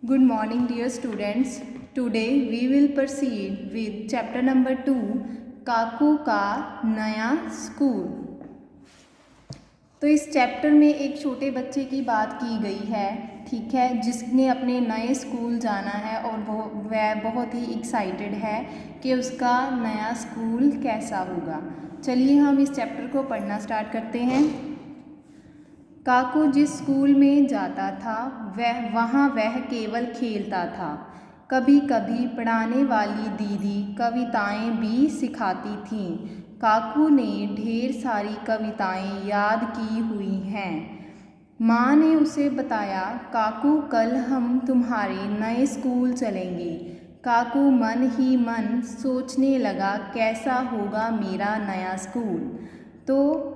Good morning, dear students. Today we will proceed with chapter number 2, काकू का नया school. तो इस चैप्टर में एक छोटे बच्चे की बात की गई है, ठीक है, जिसने अपने नए स्कूल जाना है और वह बहुत ही एक्साइटेड है कि उसका नया स्कूल कैसा होगा। चलिए हम इस चैप्टर को पढ़ना स्टार्ट करते हैं। काकू जिस स्कूल में जाता था वह केवल खेलता था। कभी कभी पढ़ाने वाली दीदी कविताएं भी सिखाती थीं। काकू ने ढेर सारी कविताएं याद की हुई हैं। माँ ने उसे बताया, काकू कल हम तुम्हारे नए स्कूल चलेंगे। काकू मन ही मन सोचने लगा, कैसा होगा मेरा नया स्कूल। तो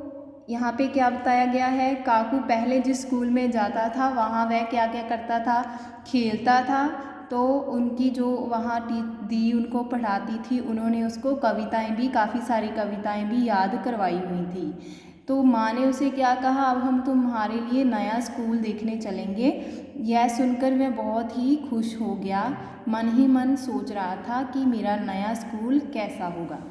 यहाँ पे क्या बताया गया है, काकू पहले जिस स्कूल में जाता था वहाँ वह क्या क्या करता था, खेलता था। तो उनकी जो वहाँ दी उनको पढ़ाती थी, उन्होंने उसको कविताएं भी, काफ़ी सारी कविताएं भी याद करवाई हुई थी। तो माँ ने उसे क्या कहा, अब हम तुम्हारे लिए नया स्कूल देखने चलेंगे। यह सुनकर वह बहुत ही खुश हो गया, मन ही मन सोच रहा था कि मेरा नया स्कूल कैसा होगा।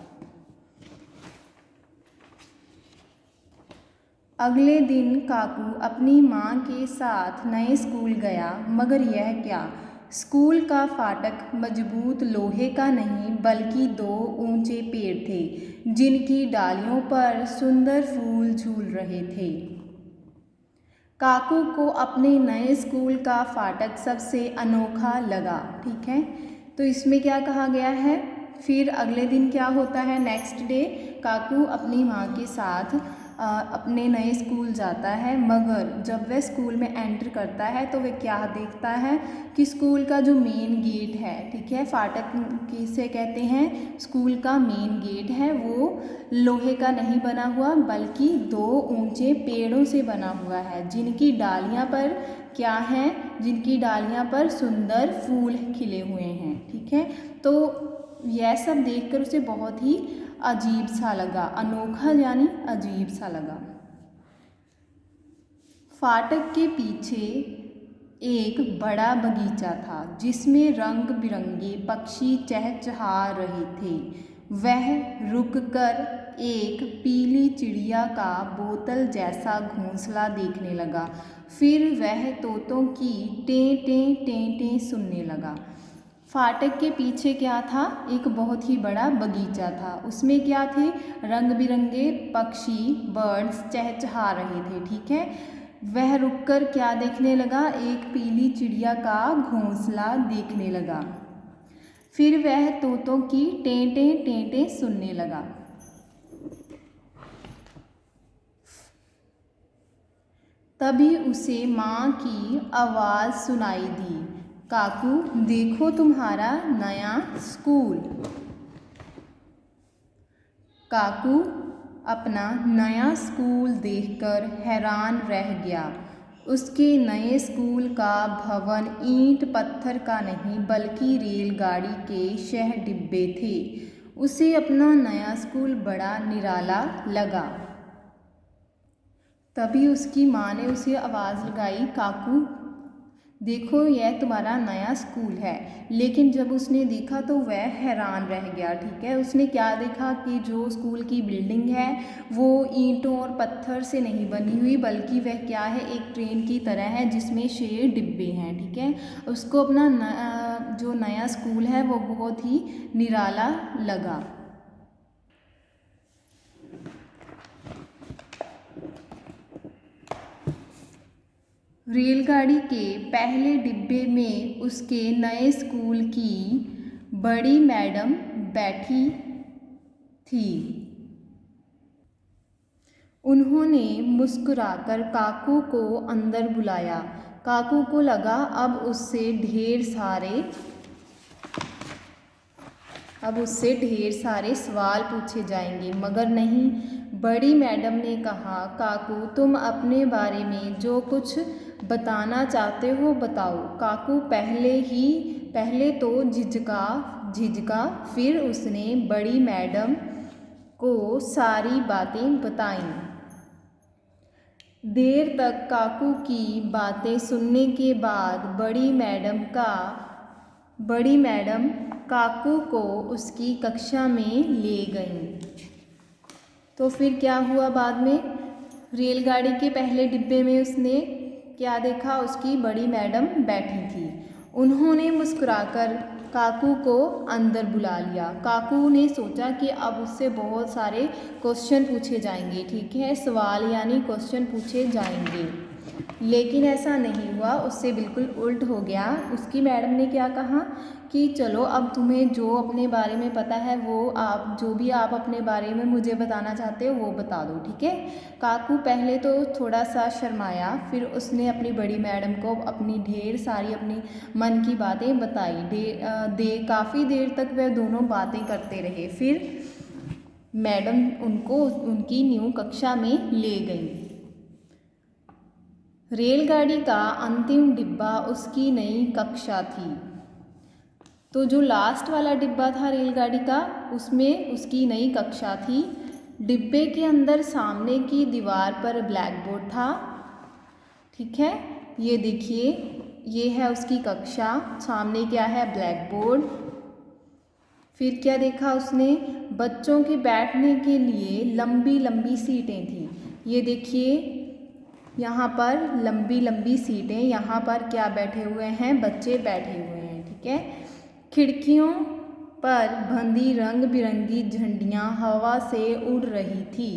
अगले दिन काकू अपनी माँ के साथ नए स्कूल गया, मगर यह क्या, स्कूल का फाटक मजबूत लोहे का नहीं बल्कि दो ऊंचे पेड़ थे, जिनकी डालियों पर सुंदर फूल झूल रहे थे। काकू को अपने नए स्कूल का फाटक सबसे अनोखा लगा, ठीक है। तो इसमें क्या कहा गया है, फिर अगले दिन क्या होता है, नेक्स्ट डे काकू अपनी माँ के साथ अपने नए स्कूल जाता है, मगर जब वह स्कूल में एंटर करता है तो वह क्या देखता है कि स्कूल का जो मेन गेट है, ठीक है, फाटक किसे कहते हैं, स्कूल का मेन गेट है, वो लोहे का नहीं बना हुआ बल्कि दो ऊंचे पेड़ों से बना हुआ है, जिनकी डालियां पर क्या है, जिनकी डालियां पर सुंदर फूल खिले हुए हैं, ठीक है। तो यह सब देखकर उसे बहुत ही अजीब सा लगा, अनोखा यानी अजीब सा लगा। फाटक के पीछे एक बड़ा बगीचा था, जिसमें रंग बिरंगे पक्षी चहचहा रहे थे। वह रुककर एक पीली चिड़िया का बोतल जैसा घोंसला देखने लगा। फिर वह तोतों की टें टें टें टें सुनने लगा। फाटक के पीछे क्या था, एक बहुत ही बड़ा बगीचा था, उसमें क्या थे, रंग बिरंगे पक्षी, बर्ड्स चहचहा रहे थे, ठीक है। वह रुककर क्या देखने लगा, एक पीली चिड़िया का घोंसला देखने लगा। फिर वह तोतों की टें टें टें टें सुनने लगा। तभी उसे माँ की आवाज़ सुनाई दी, काकू देखो तुम्हारा नया स्कूल। काकू अपना नया स्कूल देखकर हैरान रह गया। उसके नए स्कूल का भवन ईंट पत्थर का नहीं बल्कि रेलगाड़ी के शह डिब्बे थे। उसे अपना नया स्कूल बड़ा निराला लगा। तभी उसकी माँ ने उसे आवाज़ लगाई, काकू देखो यह तुम्हारा नया स्कूल है। लेकिन जब उसने देखा तो वह हैरान रह गया, ठीक है। उसने क्या देखा कि जो स्कूल की बिल्डिंग है वो ईंटों और पत्थर से नहीं बनी हुई बल्कि वह क्या है, एक ट्रेन की तरह है जिसमें 6 डिब्बे हैं, ठीक है। उसको अपना जो नया स्कूल है वो बहुत ही निराला लगा। रेलगाड़ी के पहले डिब्बे में उसके नए स्कूल की बड़ी मैडम बैठी थी। उन्होंने मुस्कुराकर काकू को अंदर बुलाया। काकू को लगा अब उससे ढेर सारे सवाल पूछे जाएंगे, मगर नहीं। बड़ी मैडम ने कहा, काकू तुम अपने बारे में जो कुछ बताना चाहते हो बताओ। काकू पहले तो झिझका, फिर उसने बड़ी मैडम को सारी बातें बताईं। देर तक काकू की बातें सुनने के बाद बड़ी मैडम काकू को उसकी कक्षा में ले गईं। तो फिर क्या हुआ बाद में? रेलगाड़ी के पहले डिब्बे में उसने क्या देखा? उसकी बड़ी मैडम बैठी थी। उन्होंने मुस्कुराकर काकू को अंदर बुला लिया। काकू ने सोचा कि अब उससे बहुत सारे क्वेश्चन पूछे जाएंगे, ठीक है, सवाल यानी क्वेश्चन पूछे जाएंगे। लेकिन ऐसा नहीं हुआ, उससे बिल्कुल उल्ट हो गया। उसकी मैडम ने क्या कहा कि चलो अब तुम्हें जो अपने बारे में पता है वो जो भी आप अपने बारे में मुझे बताना चाहते हो वो बता दो, ठीक है। काकू पहले तो थोड़ा सा शर्माया, फिर उसने अपनी बड़ी मैडम को अपनी ढेर सारी अपनी मन की बातें बताई। काफ़ी देर तक वह दोनों बातें करते रहे। फिर मैडम उनको उनकी न्यू कक्षा में ले गई। रेलगाड़ी का अंतिम डिब्बा उसकी नई कक्षा थी। तो जो लास्ट वाला डिब्बा था रेलगाड़ी का, उसमें उसकी नई कक्षा थी। डिब्बे के अंदर सामने की दीवार पर ब्लैक बोर्ड था, ठीक है। ये देखिए, ये है उसकी कक्षा, सामने क्या है? Black board. फिर क्या देखा उसने? बच्चों के बैठने के लिए लंबी लंबी सीटें थी। ये देखिए, यहाँ पर लंबी लंबी सीटें, यहाँ पर क्या बैठे हुए हैं? बच्चे बैठे हुए हैं, ठीक है। खिड़कियों पर बंधी रंग बिरंगी झंडियाँ हवा से उड़ रही थी।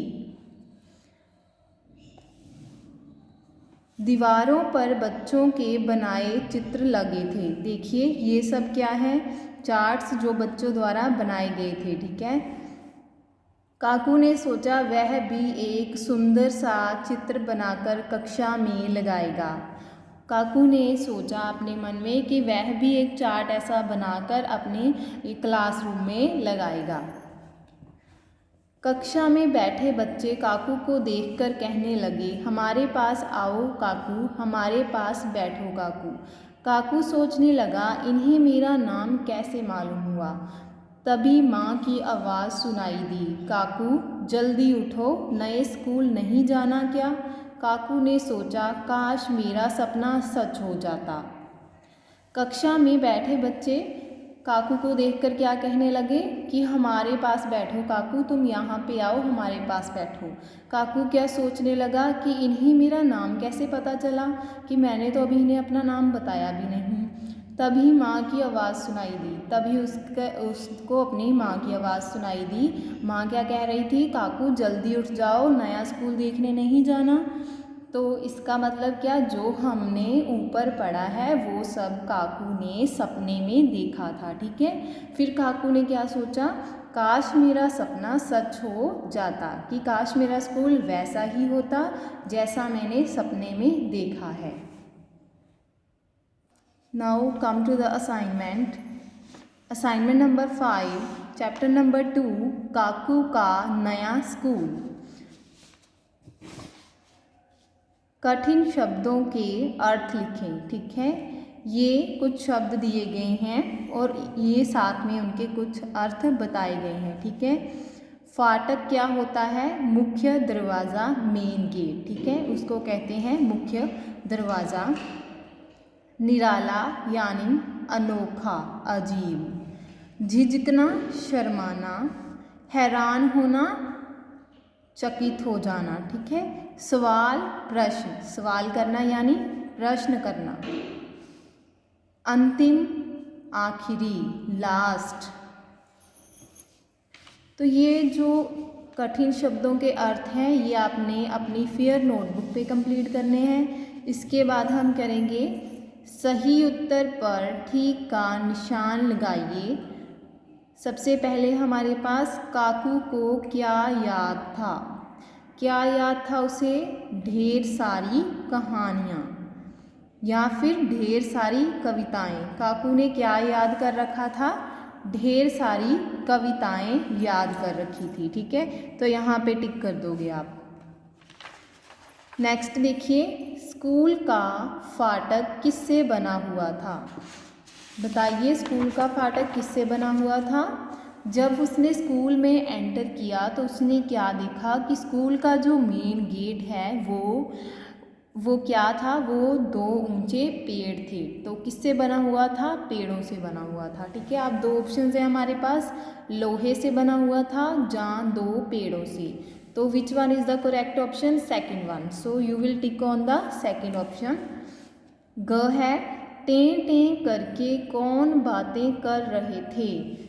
दीवारों पर बच्चों के बनाए चित्र लगे थे। देखिए, ये सब क्या है? चार्ट्स जो बच्चों द्वारा बनाए गए थे, ठीक है। काकू ने सोचा वह भी एक सुंदर सा चित्र बनाकर कक्षा में लगाएगा। काकू ने सोचा अपने मन में कि वह भी एक चार्ट ऐसा बनाकर अपने क्लासरूम में लगाएगा। कक्षा में बैठे बच्चे काकू को देखकर कहने लगे, हमारे पास आओ काकू, हमारे पास बैठो काकू। काकू सोचने लगा, इन्हें मेरा नाम कैसे मालूम हुआ। तभी माँ की आवाज़ सुनाई दी, काकू जल्दी उठो, नए स्कूल नहीं जाना क्या? काकू ने सोचा, काश मेरा सपना सच हो जाता। कक्षा में बैठे बच्चे काकू को देखकर क्या कहने लगे कि हमारे पास बैठो काकू, तुम यहाँ पे आओ, हमारे पास बैठो। काकू क्या सोचने लगा कि इन्हें मेरा नाम कैसे पता चला, कि मैंने तो अभी इन्हें अपना नाम बताया भी नहीं। तभी माँ की आवाज़ सुनाई दी, तभी उसको अपनी माँ की आवाज़ सुनाई दी। माँ क्या कह रही थी? काकू जल्दी उठ जाओ, नया स्कूल देखने नहीं जाना। तो इसका मतलब क्या? जो हमने ऊपर पढ़ा है वो सब काकू ने सपने में देखा था, ठीक है। फिर काकू ने क्या सोचा? काश मेरा सपना सच हो जाता, कि काश मेरा स्कूल वैसा ही होता जैसा मैंने सपने में देखा है। Now come to the assignment. Assignment number 5, chapter number 2, काकू का नया स्कूल। कठिन शब्दों के अर्थ लिखें, ठीक है। ये कुछ शब्द दिए गए हैं और ये साथ में उनके कुछ अर्थ बताए गए हैं, ठीक है। फाटक क्या होता है? मुख्य दरवाज़ा, मेन गेट, ठीक है, उसको कहते हैं मुख्य दरवाज़ा। निराला यानी अनोखा, अजीब। झिझकना, शर्माना। हैरान होना, चकित हो जाना, ठीक है। सवाल, प्रश्न, सवाल करना यानी प्रश्न करना। अंतिम, आखिरी, लास्ट। तो ये जो कठिन शब्दों के अर्थ हैं ये आपने अपनी फेयर नोटबुक पे कंप्लीट करने हैं। इसके बाद हम करेंगे सही उत्तर पर ठीक का निशान लगाइए। सबसे पहले हमारे पास काकू को क्या याद था? क्या याद था उसे? ढेर सारी कहानियाँ या फिर ढेर सारी कविताएं। काकू ने क्या याद कर रखा था? ढेर सारी कविताएं याद कर रखी थी, ठीक है। तो यहाँ पे टिक कर दोगे आप। नेक्स्ट देखिए, स्कूल का फाटक किससे बना हुआ था? बताइए, स्कूल का फाटक किससे बना हुआ था? जब उसने स्कूल में एंटर किया तो उसने क्या देखा कि स्कूल का जो मेन गेट है वो क्या था, वो 2 ऊंचे पेड़ थे। तो किससे बना हुआ था? पेड़ों से बना हुआ था। ठीक है, अब 2 ऑप्शन है हमारे पास, लोहे से बना हुआ था या 2 पेड़ों से। तो which one is the correct option? Second one. So you will tick on the second option. ग है, टें टें करके कौन बातें कर रहे थे।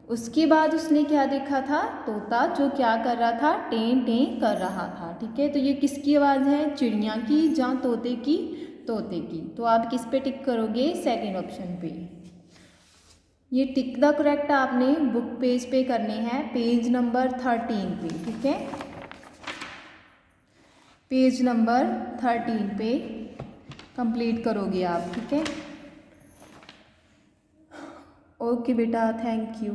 उसके बाद उसने क्या देखा था? तोता, जो क्या कर रहा था? टें टें कर रहा था। ठीक है, तो ये किसकी आवाज़ है? चिड़िया की या तोते की? तोते की। तो आप किस पे टिक करोगे? सेकेंड ऑप्शन पे। ये टिक द करेक्ट आपने बुक पेज पे करने हैं, पेज नंबर 13 पे। ठीक है, पेज नंबर 13 पे कंप्लीट करोगे आप। ठीक है, ओके बेटा, थैंक यू।